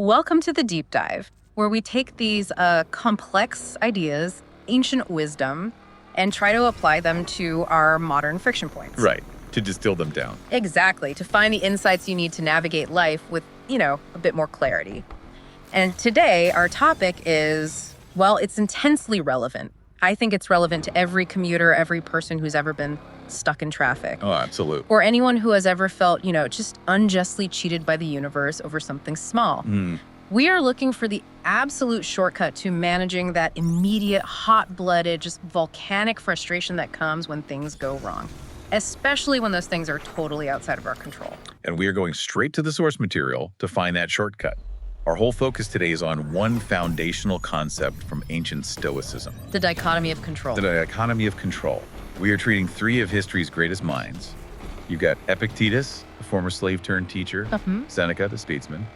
Welcome to the deep dive, where we take these complex ideas, ancient wisdom, and try to apply them to our modern friction points. Right, to distill them down. Exactly, to find the insights you need to navigate life with, a bit more clarity. And today, our topic is, well, it's intensely relevant. I think it's relevant to every commuter, every person who's ever been stuck in traffic. Oh, absolutely. Or anyone who has ever felt, just unjustly cheated by the universe over something small. We are looking for the absolute shortcut to managing that immediate, hot-blooded, just volcanic frustration that comes when things go wrong, especially when those things are totally outside of our control. And we are going straight to the source material to find that shortcut. Our whole focus today is on one foundational concept from ancient Stoicism. The dichotomy of control. The dichotomy of control. We are treating three of history's greatest minds. You've got Epictetus, the former slave-turned-teacher, Seneca, the statesman,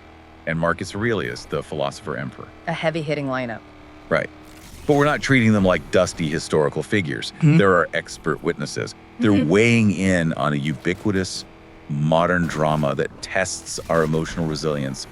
and Marcus Aurelius, the philosopher-emperor. A heavy-hitting lineup. Right. But we're not treating them like dusty historical figures. There are expert witnesses. They're weighing in on a ubiquitous modern drama that tests our emotional resilience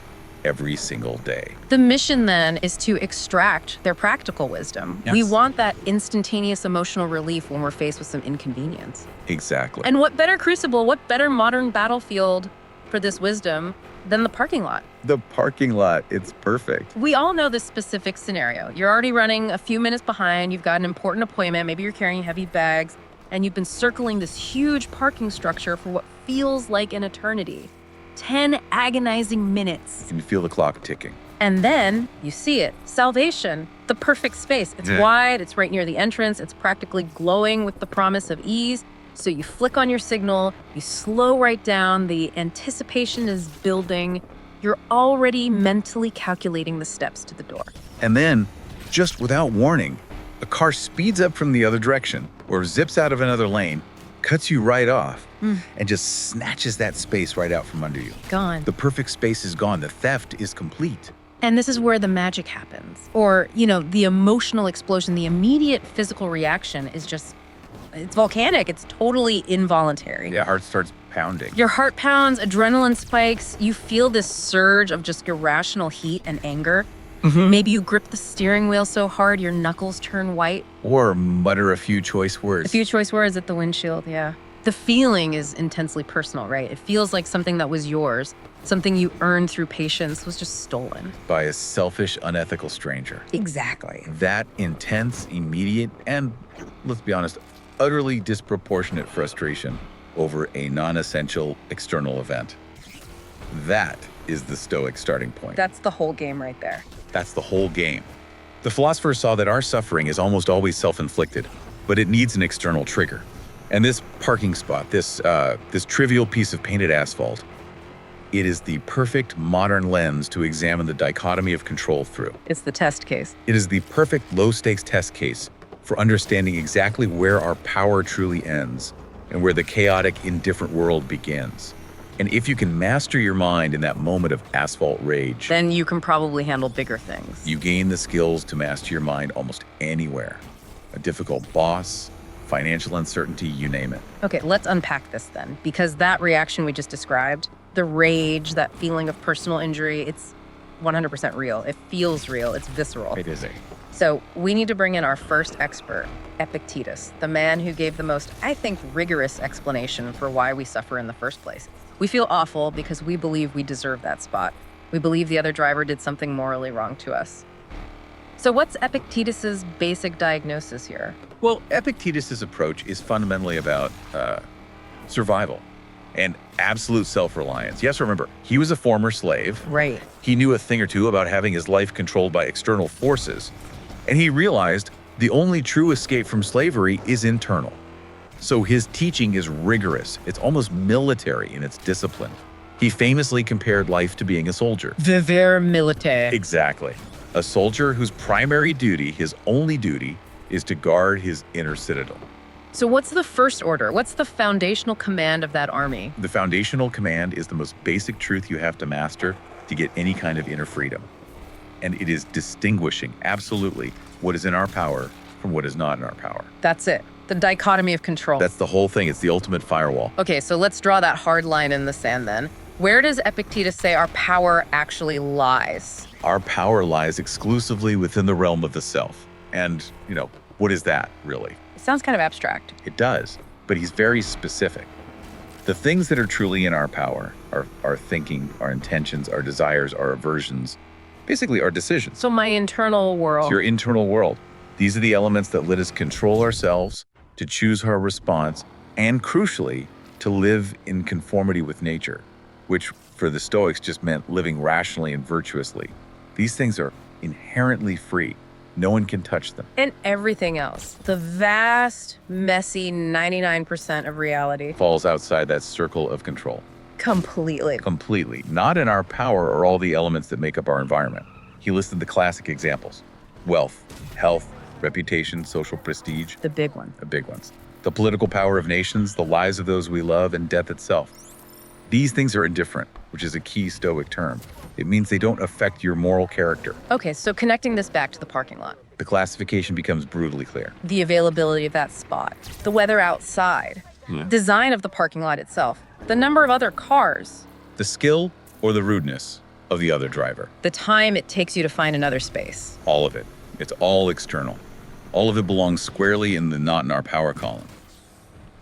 every single day. The mission, then, is to extract their practical wisdom. Yes. We want that instantaneous emotional relief when we're faced with some inconvenience. Exactly. And what better crucible, what better modern battlefield for this wisdom than the parking lot? The parking lot, it's perfect. We all know this specific scenario. You're already running a few minutes behind, you've got an important appointment, maybe you're carrying heavy bags, and you've been circling this huge parking structure for what feels like an eternity. 10 agonizing minutes. You can feel the clock ticking. And then you see it. Salvation, the perfect space. It's wide, it's right near the entrance, it's practically glowing with the promise of ease. So you flick on your signal, you slow right down, the anticipation is building. You're already mentally calculating the steps to the door. And then, just without warning, a car speeds up from the other direction or zips out of another lane, cuts you right off, and just snatches that space right out from under you. Gone. The perfect space is gone. The theft is complete. And this is where the magic happens. Or, the emotional explosion, the immediate physical reaction is just, it's volcanic. It's totally involuntary. Yeah, heart starts pounding. Your heart pounds, adrenaline spikes. You feel this surge of just irrational heat and anger. Maybe you grip the steering wheel so hard your knuckles turn white. Or mutter a few choice words. A few choice words at the windshield, yeah. The feeling is intensely personal, right? It feels like something that was yours, something you earned through patience was just stolen. By a selfish, unethical stranger. Exactly. That intense, immediate, and, let's be honest, utterly disproportionate frustration over a non-essential external event. That is the Stoic starting point. That's the whole game right there. That's the whole game. The philosophers saw that our suffering is almost always self-inflicted, but it needs an external trigger. And this parking spot, this trivial piece of painted asphalt, it is the perfect modern lens to examine the dichotomy of control through. It's the test case. It is the perfect low-stakes test case for understanding exactly where our power truly ends and where the chaotic, indifferent world begins. And if you can master your mind in that moment of asphalt rage, then you can probably handle bigger things. you gain the skills to master your mind almost anywhere. A difficult boss, financial uncertainty, you name it. Okay, let's unpack this then, because that reaction we just described, the rage, that feeling of personal injury, it's 100% real. It feels real. It's visceral. It is. So we need to bring in our first expert, Epictetus, the man who gave the most, I think, rigorous explanation for why we suffer in the first place. We feel awful because we believe we deserve that spot. We believe the other driver did something morally wrong to us. So what's Epictetus's basic diagnosis here? Well, Epictetus's approach is fundamentally about survival and absolute self-reliance. Yes, remember, he was a former slave. Right. He knew a thing or two about having his life controlled by external forces, and he realized the only true escape from slavery is internal. So his teaching is rigorous. It's almost military in its discipline. He famously compared life to being a soldier. Vivere militaire. Exactly. A soldier whose primary duty, his only duty, is to guard his inner citadel. So what's the first order? What's the foundational command of that army? The foundational command is the most basic truth you have to master to get any kind of inner freedom. And it is distinguishing, absolutely, what is in our power from what is not in our power. That's it. The dichotomy of control. That's the whole thing. It's the ultimate firewall. Okay, so let's draw that hard line in the sand then. Where does Epictetus say our power actually lies? Our power lies exclusively within the realm of the self. And, what is that, really? It sounds kind of abstract. It does, but he's very specific. The things that are truly in our power are our thinking, our intentions, our desires, our aversions, basically our decisions. So my internal world. It's your internal world. These are the elements that let us control ourselves, to choose our response, and crucially, to live in conformity with nature, which for the Stoics just meant living rationally and virtuously. These things are inherently free. No one can touch them. And everything else, the vast, messy 99% of reality. Falls outside that circle of control. Completely. Completely. Not in our power are all the elements that make up our environment. He listed the classic examples: wealth, health, reputation, social prestige. The big one. The big ones. The political power of nations, the lives of those we love, and death itself. These things are indifferent, which is a key Stoic term. It means they don't affect your moral character. Okay, so connecting this back to the parking lot. The classification becomes brutally clear. The availability of that spot, the weather outside, design of the parking lot itself, the number of other cars, The skill or the rudeness of the other driver. the time it takes you to find another space. All of it. It's all external. All of it belongs squarely in the not in our power column.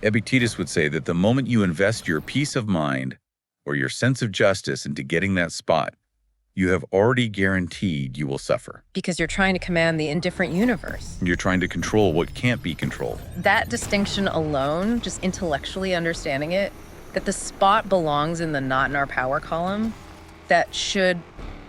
Epictetus would say that the moment you invest your peace of mind or your sense of justice into getting that spot, you have already guaranteed you will suffer. Because you're trying to command the indifferent universe. You're trying to control what can't be controlled. That distinction alone, just intellectually understanding it, that the spot belongs in the not in our power column, that should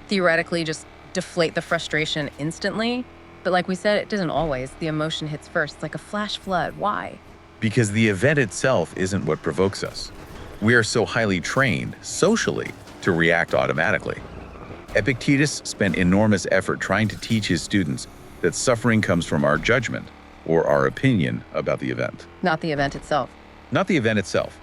theoretically just deflate the frustration instantly. But like we said, it doesn't always. The emotion hits first. It's like a flash flood. Why? Because the event itself isn't what provokes us. We are so highly trained, socially, to react automatically. Epictetus spent enormous effort trying to teach his students that suffering comes from our judgment or our opinion about the event. Not the event itself. Not the event itself.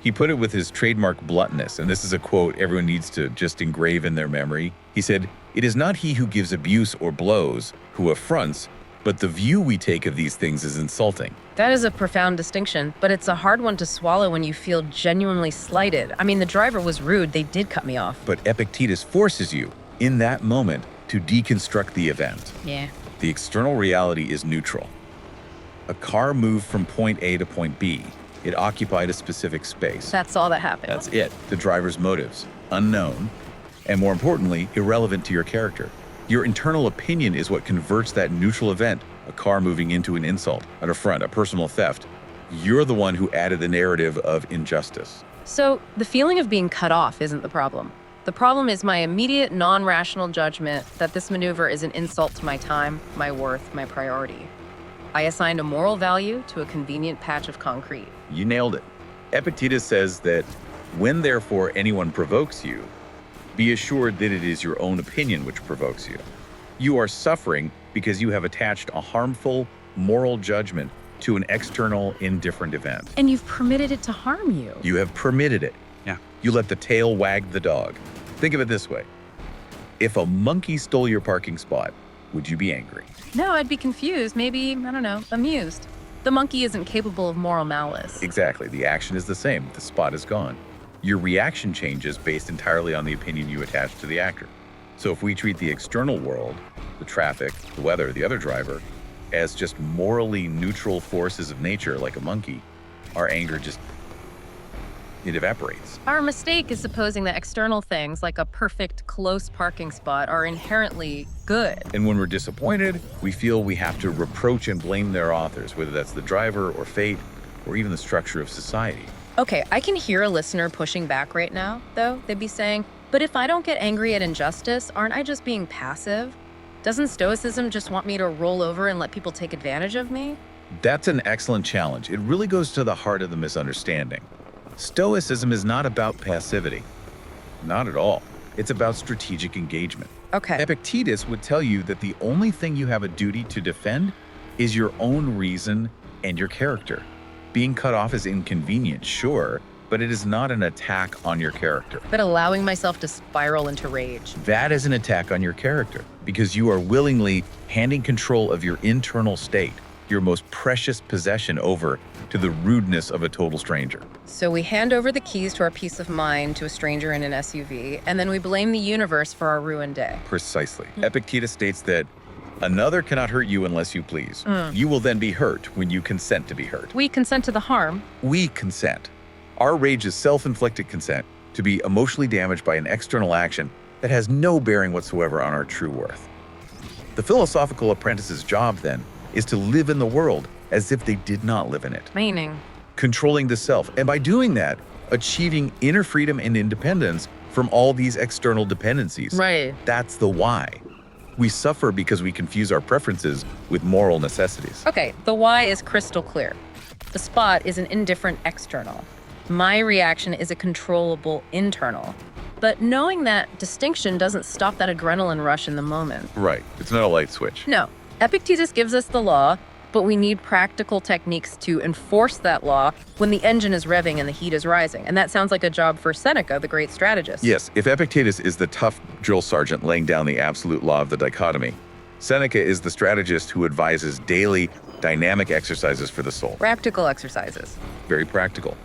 He put it with his trademark bluntness, and this is a quote everyone needs to just engrave in their memory. He said, "It is not he who gives abuse or blows who affronts, but the view we take of these things is insulting." That is a profound distinction, but it's a hard one to swallow when you feel genuinely slighted. I mean, the driver was rude. They did cut me off. But Epictetus forces you, in that moment, to deconstruct the event. Yeah. The external reality is neutral. A car moved from point A to point B. It occupied a specific space. That's all that happened. That's it. The driver's motives, unknown, and more importantly, irrelevant to your character. Your internal opinion is what converts that neutral event, a car moving, into an insult, an affront, a personal theft. You're the one who added the narrative of injustice. So the feeling of being cut off isn't the problem. The problem is my immediate non-rational judgment that this maneuver is an insult to my time, my worth, my priority. I assigned a moral value to a convenient patch of concrete. You nailed it. Epictetus says that when therefore anyone provokes you, be assured that it is your own opinion which provokes you. You are suffering because you have attached a harmful moral judgment to an external, indifferent event. And you've permitted it to harm you. You have permitted it. Yeah. You let the tail wag the dog. Think of it this way. If a monkey stole your parking spot, would you be angry? No, I'd be confused, maybe, I don't know, amused. The monkey isn't capable of moral malice. Exactly. The action is the same. The spot is gone. Your reaction changes based entirely on the opinion you attach to the actor. So if we treat the external world, the traffic, the weather, the other driver, as just morally neutral forces of nature like a monkey, our anger it evaporates. Our mistake is supposing that external things, like a perfect, close parking spot, are inherently good. And when we're disappointed, we feel we have to reproach and blame their authors, whether that's the driver or fate or even the structure of society. Okay, I can hear a listener pushing back right now, though. They'd be saying, but if I don't get angry at injustice, aren't I just being passive? Doesn't Stoicism just want me to roll over and let people take advantage of me? That's an excellent challenge. It really goes to the heart of the misunderstanding. Stoicism is not about passivity. Not at all. It's about strategic engagement. Okay. Epictetus would tell you that the only thing you have a duty to defend is your own reason and your character. Being cut off is inconvenient, sure, but it is not an attack on your character. But allowing myself to spiral into rage. That is an attack on your character because you are willingly handing control of your internal state, your most precious possession over to the rudeness of a total stranger. So we hand over the keys to our peace of mind to a stranger in an SUV, and then we blame the universe for our ruined day. Precisely. Epictetus states that another cannot hurt you unless you please. You will then be hurt when you consent to be hurt. We consent to the harm. We consent. Our rage is self-inflicted consent to be emotionally damaged by an external action that has no bearing whatsoever on our true worth. The philosophical apprentice's job, then, is to live in the world as if they did not live in it, Meaning? controlling the self, and by doing that, achieving inner freedom and independence from all these external dependencies. Right. That's the why. We suffer because we confuse our preferences with moral necessities. Okay, the why is crystal clear. The spot is an indifferent external. My reaction is a controllable internal. But knowing that distinction doesn't stop that adrenaline rush in the moment. Right. It's not a light switch. No, Epictetus gives us the law, but we need practical techniques to enforce that law when the engine is revving and the heat is rising. And that sounds like a job for Seneca, the great strategist. Yes, if Epictetus is the tough drill sergeant laying down the absolute law of the dichotomy, Seneca is the strategist who advises daily, dynamic exercises for the soul. Practical exercises. Very practical.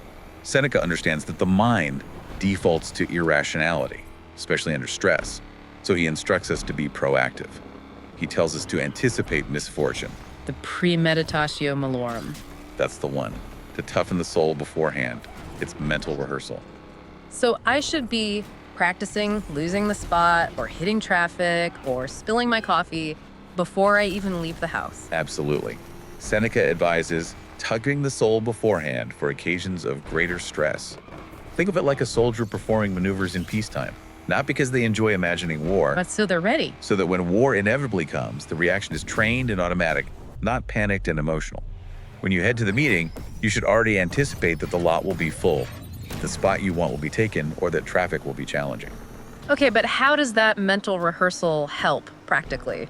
Seneca understands that the mind defaults to irrationality, especially under stress, so he instructs us to be proactive. He tells us to anticipate misfortune. The premeditatio malorum. That's the one. To toughen the soul beforehand. It's mental rehearsal. So I should be practicing losing the spot or hitting traffic or spilling my coffee before I even leave the house. Absolutely. Seneca advises tugging the soul beforehand for occasions of greater stress. Think of it like a soldier performing maneuvers in peacetime, not because they enjoy imagining war, But so they're ready. so that when war inevitably comes, the reaction is trained and automatic, not panicked and emotional. When you head to the meeting, you should already anticipate that the lot will be full, the spot you want will be taken, or that traffic will be challenging. Okay, but how does that mental rehearsal help practically?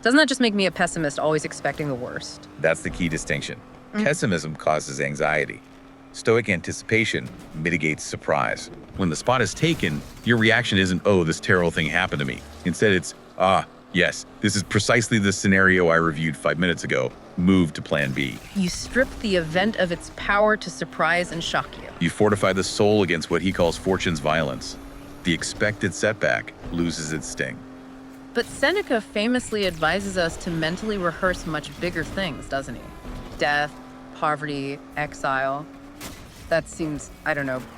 Doesn't that just make me a pessimist, always expecting the worst? That's the key distinction. Pessimism causes anxiety. Stoic anticipation mitigates surprise. When the spot is taken, your reaction isn't, oh, this terrible thing happened to me. Instead, it's, yes, this is precisely the scenario I reviewed 5 minutes ago. Move to plan B. You strip the event of its power to surprise and shock you. You fortify the soul against what he calls fortune's violence. The expected setback loses its sting. But Seneca famously advises us to mentally rehearse much bigger things, doesn't he? Death, poverty, exile. That seems,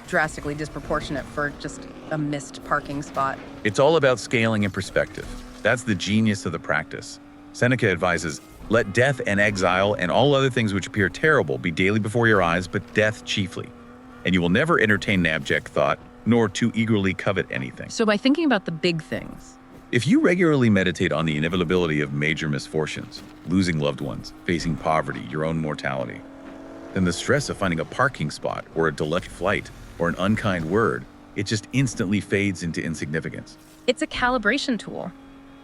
drastically disproportionate for just a missed parking spot. It's all about scaling and perspective. That's the genius of the practice. Seneca advises, let death and exile and all other things which appear terrible be daily before your eyes, but death chiefly. And you will never entertain an abject thought, nor too eagerly covet anything. So by thinking about the big things, If you regularly meditate on the inevitability of major misfortunes, losing loved ones, facing poverty, your own mortality, then the stress of finding a parking spot or a delayed flight or an unkind word, it just instantly fades into insignificance. it's a calibration tool.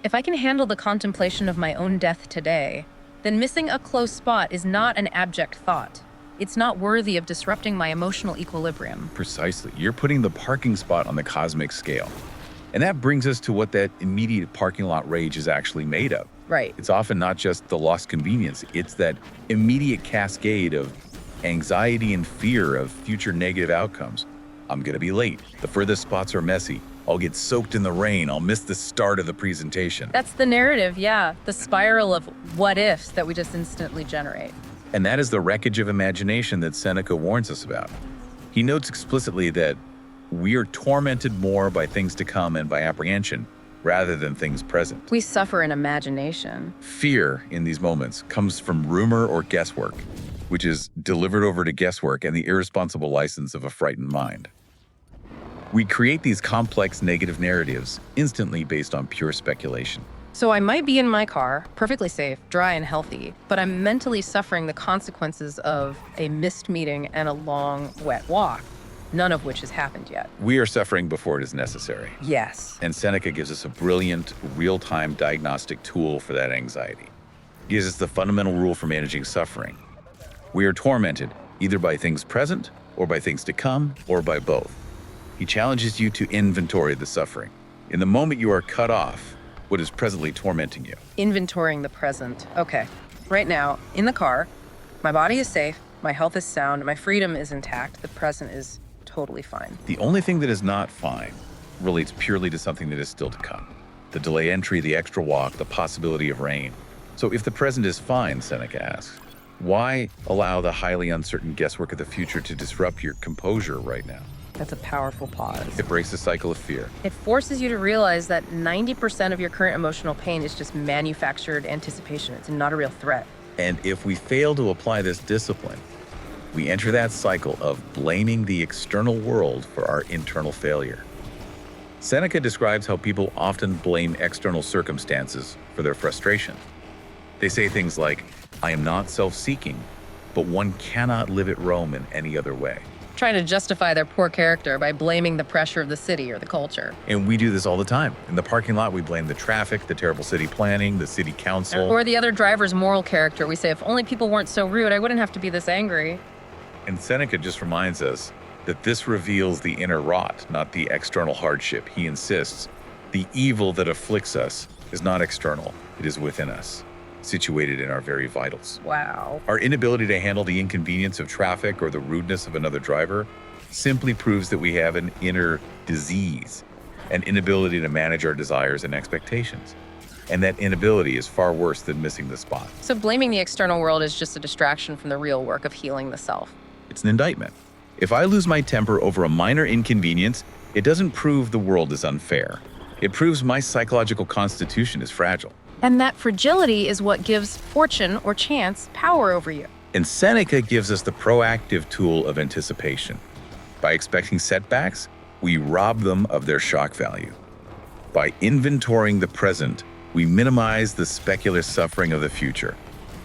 If I can handle the contemplation of my own death today, then missing a close spot is not an abject thought. It's not worthy of disrupting my emotional equilibrium. Precisely. You're putting the parking spot on the cosmic scale. And that brings us to what that immediate parking lot rage is actually made of. Right. It's often not just the lost convenience, it's that immediate cascade of anxiety and fear of future negative outcomes. I'm gonna be late. The furthest spots are messy. I'll get soaked in the rain. I'll miss the start of the presentation. That's the narrative, yeah. The spiral of what ifs that we just instantly generate. And that is the wreckage of imagination that Seneca warns us about. He notes explicitly that we are tormented more by things to come and by apprehension rather than things present. We suffer in imagination. Fear in these moments comes from rumor or guesswork, which is delivered over to guesswork and the irresponsible license of a frightened mind. We create these complex negative narratives instantly based on pure speculation. So I might be in my car, perfectly safe, dry and healthy, but I'm mentally suffering the consequences of a missed meeting and a long, wet walk, none of which has happened yet. We are suffering before it is necessary. Yes. And Seneca gives us a brilliant, real-time diagnostic tool for that anxiety. He gives us the fundamental rule for managing suffering. We are tormented either by things present, or by things to come, or by both. He challenges you to inventory the suffering. In the moment you are cut off, what is presently tormenting you. Inventorying the present. Okay. Right now, in the car, my body is safe, my health is sound, my freedom is intact, the present is totally fine. The only thing that is not fine relates purely to something that is still to come. The delay entry, the extra walk, the possibility of rain. So if the present is fine, Seneca asks, why allow the highly uncertain guesswork of the future to disrupt your composure right now? That's a powerful pause. It breaks the cycle of fear. It forces you to realize that 90% of your current emotional pain is just manufactured anticipation. It's not a real threat. And if we fail to apply this discipline, we enter that cycle of blaming the external world for our internal failure. Seneca describes how people often blame external circumstances for their frustration. They say things like, I am not self-seeking, but one cannot live at Rome in any other way. Trying to justify their poor character by blaming the pressure of the city or the culture. And we do this all the time. In the parking lot, we blame the traffic, the terrible city planning, the city council. Or the other driver's moral character. We say, if only people weren't so rude, I wouldn't have to be this angry. And Seneca just reminds us that this reveals the inner rot, not the external hardship. He insists, the evil that afflicts us is not external, it is within us, situated in our very vitals. Wow. Our inability to handle the inconvenience of traffic or the rudeness of another driver simply proves that we have an inner disease, an inability to manage our desires and expectations. And that inability is far worse than missing the spot. So blaming the external world is just a distraction from the real work of healing the self. It's an indictment. If I lose my temper over a minor inconvenience, it doesn't prove the world is unfair. It proves my psychological constitution is fragile. And that fragility is what gives fortune or chance power over you. And Seneca gives us the proactive tool of anticipation. By expecting setbacks, we rob them of their shock value. By inventorying the present, we minimize the specular suffering of the future.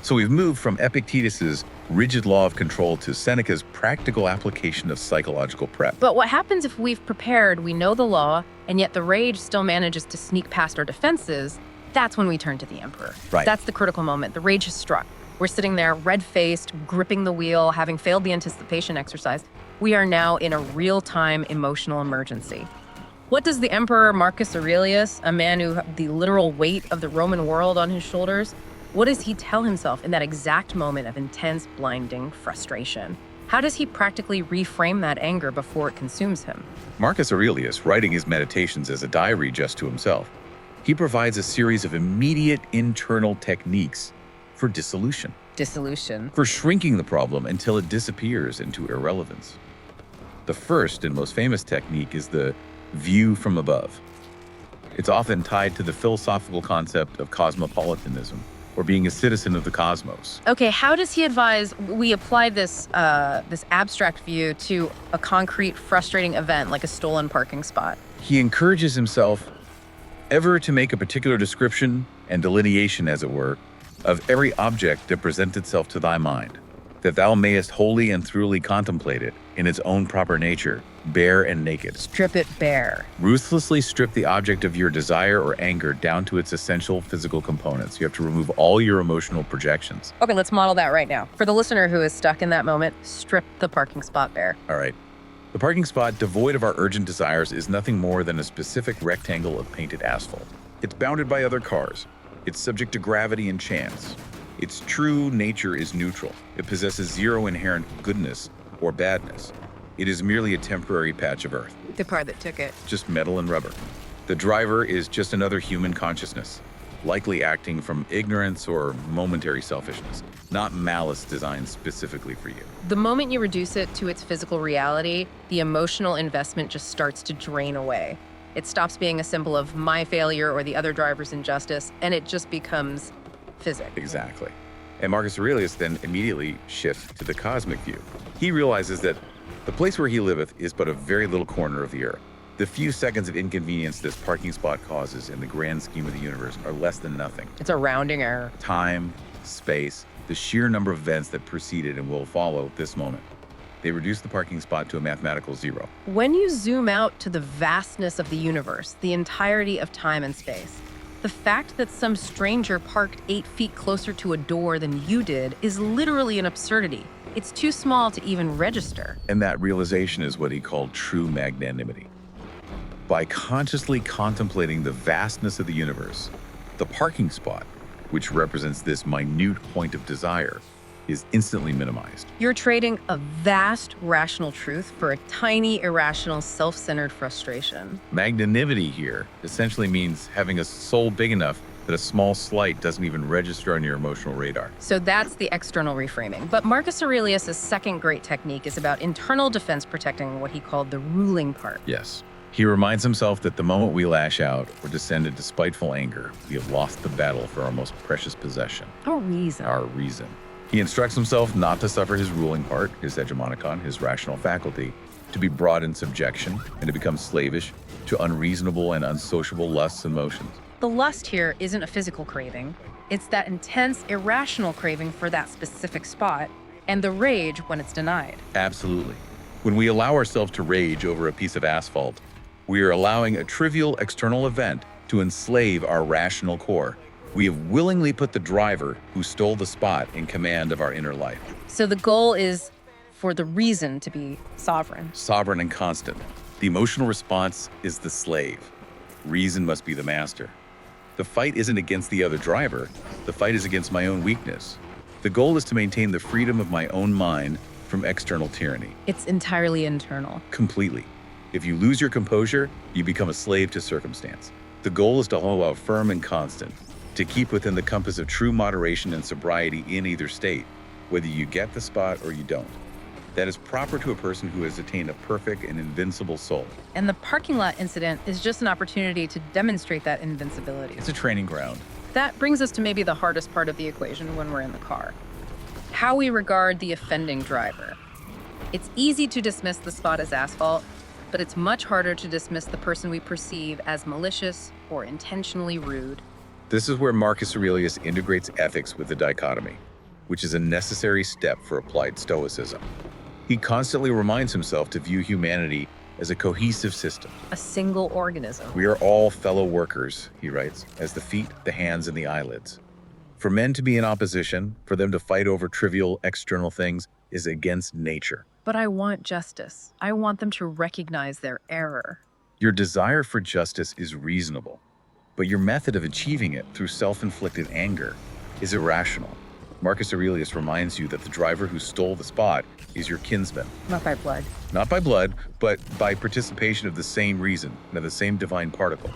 So we've moved from Epictetus's rigid law of control to Seneca's practical application of psychological prep. But what happens if we've prepared, we know the law, and yet the rage still manages to sneak past our defenses? That's when we turn to the emperor. Right. That's the critical moment. The rage has struck. We're sitting there, red-faced, gripping the wheel, having failed the anticipation exercise. We are now in a real-time emotional emergency. What does the emperor Marcus Aurelius, a man who had the literal weight of the Roman world on his shoulders, what does he tell himself in that exact moment of intense, blinding frustration? How does he practically reframe that anger before it consumes him? Marcus Aurelius, writing his meditations as a diary just to himself, he provides a series of immediate internal techniques for dissolution. Dissolution. For shrinking the problem until it disappears into irrelevance. The first and most famous technique is the view from above. It's often tied to the philosophical concept of cosmopolitanism, or being a citizen of the cosmos. Okay, how does he advise we apply this abstract view to a concrete, frustrating event like a stolen parking spot? He encourages himself ever to make a particular description and delineation, as it were, of every object that presents itself to thy mind, that thou mayest wholly and thoroughly contemplate it in its own proper nature, bare and naked. Strip it bare. Ruthlessly strip the object of your desire or anger down to its essential physical components. You have to remove all your emotional projections. Okay, let's model that right now. For the listener who is stuck in that moment, strip the parking spot bare. All right. The parking spot, devoid of our urgent desires, is nothing more than a specific rectangle of painted asphalt. It's bounded by other cars. It's subject to gravity and chance. Its true nature is neutral. It possesses zero inherent goodness or badness. It is merely a temporary patch of earth. The car that took it. Just metal and rubber. The driver is just another human consciousness, likely acting from ignorance or momentary selfishness, not malice designed specifically for you. The moment you reduce it to its physical reality, the emotional investment just starts to drain away. It stops being a symbol of my failure or the other driver's injustice, and it just becomes physics. Exactly. And Marcus Aurelius then immediately shifts to the cosmic view. He realizes that the place where he liveth is but a very little corner of the earth. The few seconds of inconvenience this parking spot causes in the grand scheme of the universe are less than nothing. It's a rounding error. Time, space, the sheer number of events that preceded and will follow this moment. They reduce the parking spot to a mathematical zero. When you zoom out to the vastness of the universe, the entirety of time and space, the fact that some stranger parked 8 feet closer to a door than you did is literally an absurdity. It's too small to even register. And that realization is what he called true magnanimity. By consciously contemplating the vastness of the universe, the parking spot which represents this minute point of desire, is instantly minimized. You're trading a vast rational truth for a tiny, irrational, self-centered frustration. Magnanimity here essentially means having a soul big enough that a small slight doesn't even register on your emotional radar. So that's the external reframing. But Marcus Aurelius' second great technique is about internal defense protecting what he called the ruling part. Yes. He reminds himself that the moment we lash out or descend into spiteful anger, we have lost the battle for our most precious possession. Our reason. Our reason. He instructs himself not to suffer his ruling part, his hegemonicon, his rational faculty, to be brought in subjection and to become slavish to unreasonable and unsociable lusts and motions. The lust here isn't a physical craving. It's that intense, irrational craving for that specific spot, and the rage when it's denied. Absolutely. When we allow ourselves to rage over a piece of asphalt, we are allowing a trivial external event to enslave our rational core. We have willingly put the driver who stole the spot in command of our inner life. So the goal is for the reason to be sovereign. Sovereign and constant. The emotional response is the slave. Reason must be the master. The fight isn't against the other driver. The fight is against my own weakness. The goal is to maintain the freedom of my own mind from external tyranny. It's entirely internal. Completely. If you lose your composure, you become a slave to circumstance. The goal is to hold out firm and constant, to keep within the compass of true moderation and sobriety in either state, whether you get the spot or you don't. That is proper to a person who has attained a perfect and invincible soul. And the parking lot incident is just an opportunity to demonstrate that invincibility. It's a training ground. That brings us to maybe the hardest part of the equation when we're in the car. How we regard the offending driver. It's easy to dismiss the spot as asphalt, but it's much harder to dismiss the person we perceive as malicious or intentionally rude. This is where Marcus Aurelius integrates ethics with the dichotomy, which is a necessary step for applied Stoicism. He constantly reminds himself to view humanity as a cohesive system. A single organism. We are all fellow workers, he writes, as the feet, the hands, and the eyelids. For men to be in opposition, for them to fight over trivial external things, is against nature. But I want justice. I want them to recognize their error. Your desire for justice is reasonable, but your method of achieving it through self-inflicted anger is irrational. Marcus Aurelius reminds you that the driver who stole the spot is your kinsman. Not by blood. Not by blood, but by participation of the same reason and of the same divine particle.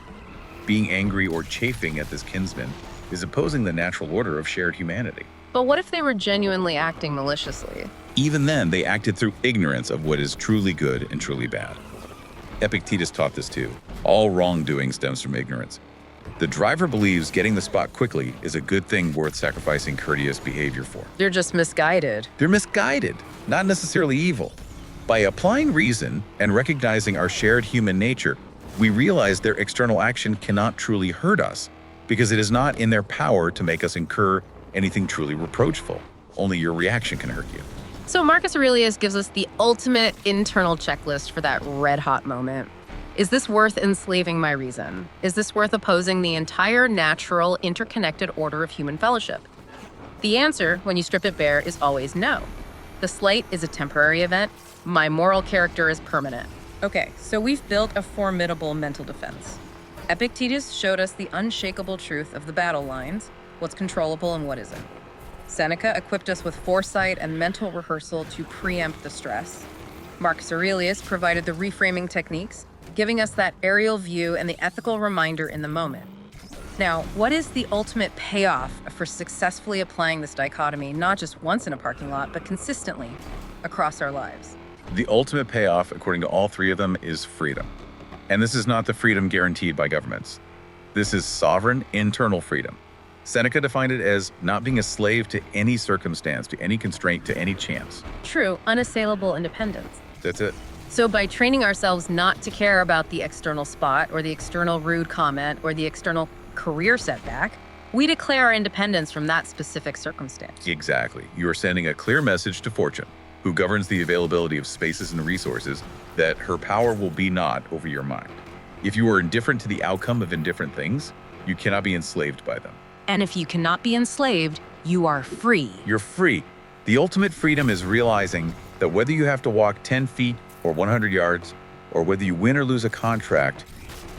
Being angry or chafing at this kinsman is opposing the natural order of shared humanity. But what if they were genuinely acting maliciously? Even then, they acted through ignorance of what is truly good and truly bad. Epictetus taught this too. All wrongdoing stems from ignorance. The driver believes getting the spot quickly is a good thing worth sacrificing courteous behavior for. They're just misguided. They're misguided, not necessarily evil. By applying reason and recognizing our shared human nature, we realize their external action cannot truly hurt us because it is not in their power to make us incur anything truly reproachful. Only your reaction can hurt you. So Marcus Aurelius gives us the ultimate internal checklist for that red-hot moment. Is this worth enslaving my reason? Is this worth opposing the entire natural, interconnected order of human fellowship? The answer, when you strip it bare, is always no. The slight is a temporary event. My moral character is permanent. Okay, so we've built a formidable mental defense. Epictetus showed us the unshakable truth of the battle lines, what's controllable and what isn't. Seneca equipped us with foresight and mental rehearsal to preempt the stress. Marcus Aurelius provided the reframing techniques, giving us that aerial view and the ethical reminder in the moment. Now, what is the ultimate payoff for successfully applying this dichotomy, not just once in a parking lot, but consistently across our lives? The ultimate payoff, according to all three of them, is freedom. And this is not the freedom guaranteed by governments. This is sovereign, internal freedom. Seneca defined it as not being a slave to any circumstance, to any constraint, to any chance. True, unassailable independence. That's it. So by training ourselves not to care about the external spot or the external rude comment or the external career setback, we declare our independence from that specific circumstance. Exactly. You are sending a clear message to Fortune, who governs the availability of spaces and resources, that her power will be not over your mind. If you are indifferent to the outcome of indifferent things, you cannot be enslaved by them. And if you cannot be enslaved, you are free. You're free. The ultimate freedom is realizing that whether you have to walk 10 feet or 100 yards, or whether you win or lose a contract,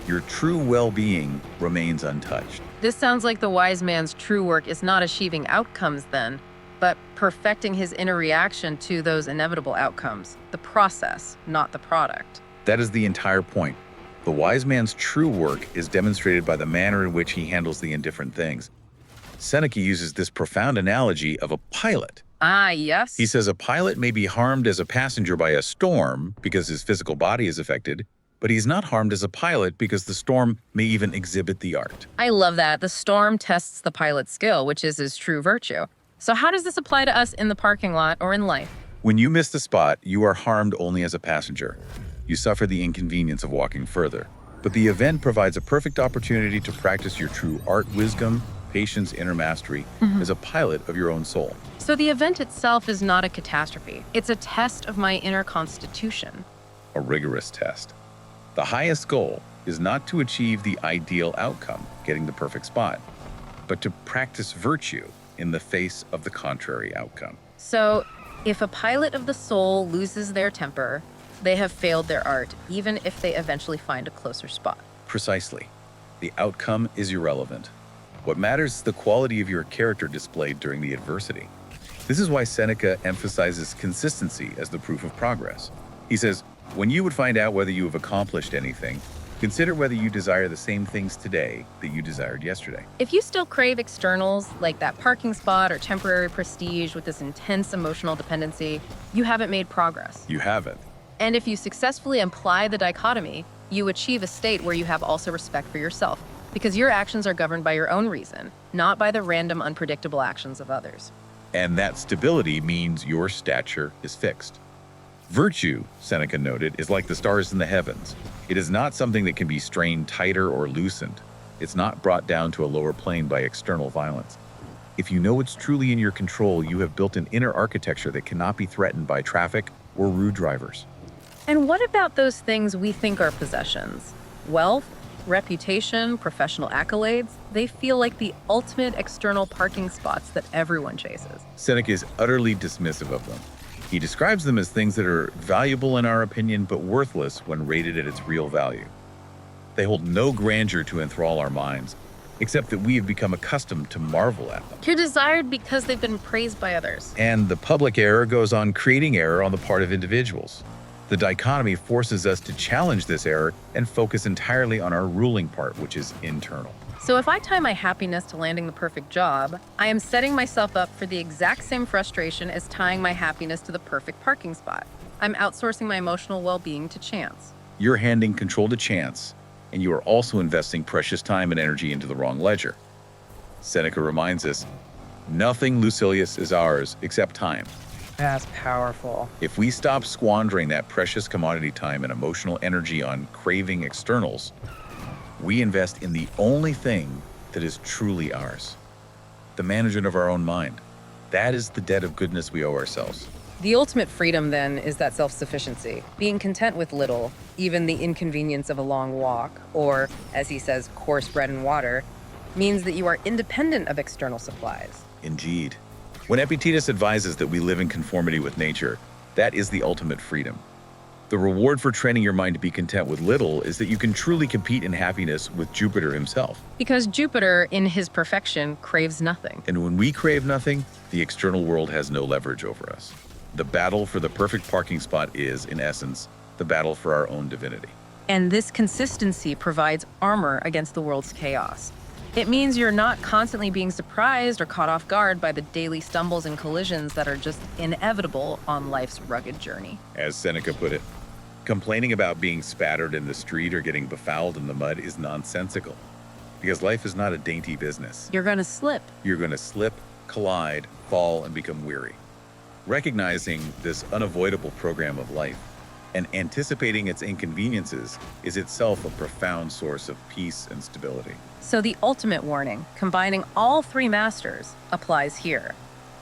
Your true well-being remains untouched. This sounds like the wise man's true work is not achieving outcomes then, but perfecting his inner reaction to those inevitable outcomes, the process, not the product. That is the entire point. The wise man's true work is demonstrated by the manner in which he handles the indifferent things. Seneca uses this profound analogy of a pilot. Ah, yes. He says a pilot may be harmed as a passenger by a storm because his physical body is affected, but he's not harmed as a pilot because the storm may even exhibit the art. I love that. The storm tests the pilot's skill, which is his true virtue. So how does this apply to us in the parking lot or in life? When you miss the spot, you are harmed only as a passenger. You suffer the inconvenience of walking further. But the event provides a perfect opportunity to practice your true art, wisdom, patience, inner mastery as a pilot of your own soul. So the event itself is not a catastrophe. It's a test of my inner constitution. A rigorous test. The highest goal is not to achieve the ideal outcome, getting the perfect spot, but to practice virtue in the face of the contrary outcome. So if a pilot of the soul loses their temper, they have failed their art, even if they eventually find a closer spot. Precisely. The outcome is irrelevant. What matters is the quality of your character displayed during the adversity. This is why Seneca emphasizes consistency as the proof of progress. He says, when you would find out whether you have accomplished anything, consider whether you desire the same things today that you desired yesterday. If you still crave externals, like that parking spot or temporary prestige with this intense emotional dependency, you haven't made progress. You haven't. And if you successfully apply the dichotomy, you achieve a state where you have also respect for yourself, because your actions are governed by your own reason, not by the random, unpredictable actions of others. And that stability means your stature is fixed. Virtue, Seneca noted, is like the stars in the heavens. It is not something that can be strained tighter or loosened. It's not brought down to a lower plane by external violence. If you know it's truly in your control, you have built an inner architecture that cannot be threatened by traffic or rude drivers. And what about those things we think are possessions? Wealth, reputation, professional accolades, they feel like the ultimate external parking spots that everyone chases. Seneca is utterly dismissive of them. He describes them as things that are valuable in our opinion, but worthless when rated at its real value. They hold no grandeur to enthrall our minds, except that we have become accustomed to marvel at them. You're desired because they've been praised by others. And the public error goes on creating error on the part of individuals. The dichotomy forces us to challenge this error and focus entirely on our ruling part, which is internal. So if I tie my happiness to landing the perfect job, I am setting myself up for the exact same frustration as tying my happiness to the perfect parking spot. I'm outsourcing my emotional well-being to chance. You're handing control to chance, and you are also investing precious time and energy into the wrong ledger. Seneca reminds us, nothing, Lucilius, is ours except time. That's powerful. If we stop squandering that precious commodity time and emotional energy on craving externals, we invest in the only thing that is truly ours, the management of our own mind. That is the debt of goodness we owe ourselves. The ultimate freedom, then, is that self-sufficiency, being content with little, even the inconvenience of a long walk, or, as he says, coarse bread and water, means that you are independent of external supplies. Indeed. When Epictetus advises that we live in conformity with nature, that is the ultimate freedom. The reward for training your mind to be content with little is that you can truly compete in happiness with Jupiter himself. Because Jupiter, in his perfection, craves nothing. And when we crave nothing, the external world has no leverage over us. The battle for the perfect parking spot is, in essence, the battle for our own divinity. And this consistency provides armor against the world's chaos. It means you're not constantly being surprised or caught off guard by the daily stumbles and collisions that are just inevitable on life's rugged journey. As Seneca put it, complaining about being spattered in the street or getting befouled in the mud is nonsensical, because life is not a dainty business. You're going to slip. You're going to slip, collide, fall, and become weary. Recognizing this unavoidable program of life and anticipating its inconveniences is itself a profound source of peace and stability. So the ultimate warning, combining all three masters, applies here.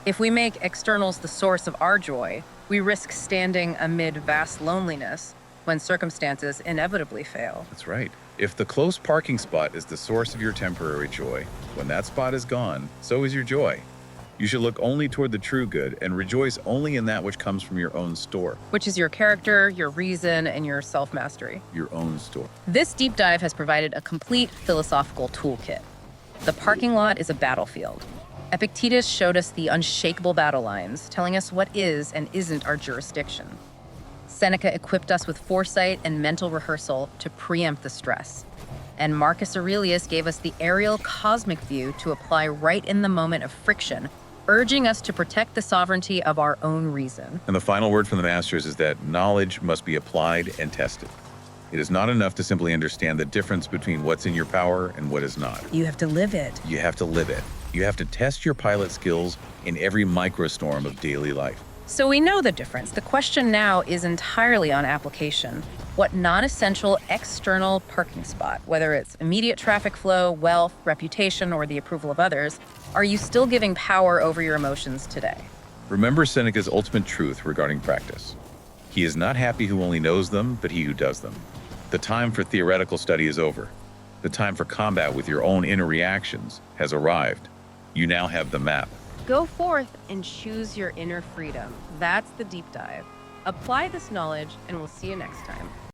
If we make externals the source of our joy, we risk standing amid vast loneliness when circumstances inevitably fail. That's right. If the close parking spot is the source of your temporary joy, when that spot is gone, so is your joy. You should look only toward the true good and rejoice only in that which comes from your own store. Which is your character, your reason, and your self-mastery. Your own store. This deep dive has provided a complete philosophical toolkit. The parking lot is a battlefield. Epictetus showed us the unshakable battle lines, telling us what is and isn't our jurisdiction. Seneca equipped us with foresight and mental rehearsal to preempt the stress. And Marcus Aurelius gave us the aerial cosmic view to apply right in the moment of friction, urging us to protect the sovereignty of our own reason. And the final word from the masters is that knowledge must be applied and tested. It is not enough to simply understand the difference between what's in your power and what is not. You have to live it. You have to live it. You have to test your pilot skills in every microstorm of daily life. So we know the difference. The question now is entirely on application. What non-essential external parking spot, whether it's immediate traffic flow, wealth, reputation, or the approval of others, are you still giving power over your emotions today? Remember Seneca's ultimate truth regarding practice. He is not happy who only knows them, but he who does them. The time for theoretical study is over. The time for combat with your own inner reactions has arrived. You now have the map. Go forth and choose your inner freedom. That's the deep dive. Apply this knowledge, and we'll see you next time.